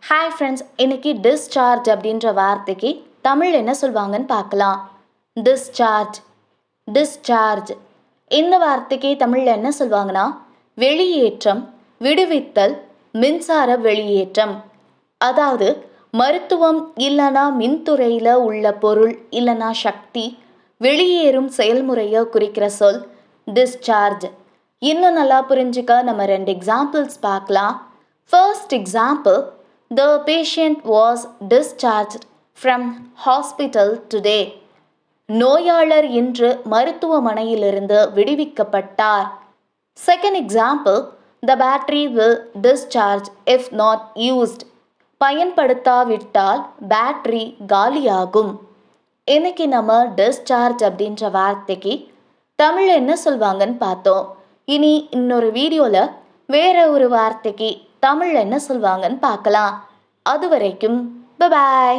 Hi friends, இன்னைக்கு discharge அப்படின்ற வார்த்தைக்கு தமிழ் என்ன சொல்வாங்கன்னு பார்க்கலாம். டிஸ்சார்ஜ் டிஸ்சார்ஜ் இந்த வார்த்தைக்கு தமிழில் என்ன சொல்வாங்கன்னா வெளியேற்றம், விடுவித்தல், மின்சார வெளியேற்றம். அதாவது மருத்துவம் இல்லைனா மின்துறையில் உள்ள பொருள் இல்லைனா சக்தி வெளியேறும் செயல்முறையை குறிக்கிற சொல் டிஸ்சார்ஜ். இன்னும் நல்லா புரிஞ்சுக்க நம்ம 2 எக்ஸாம்பிள்ஸ் பார்க்கலாம். First example, the patient was discharged from hospital today. நோயாளர் இன்று மருத்துவமனையிலிருந்து விடுவிக்கப்பட்டார். Second example, the battery will discharge if not used. பயன்படுத்தாவிட்டால் பேட்டரி காலியாகும். இன்னைக்கு நம்ம டிஸ்சார்ஜ் அப்படின்ற வார்த்தைக்கு தமிழ் என்ன சொல்வாங்கன்னு பார்த்தோம். இனி இன்னொரு வீடியோவில் வேற ஒரு வார்த்தைக்கு தமிழ் என்ன சொல்வாங்கன்னு பார்க்கலாம். அது வரைக்கும் பை.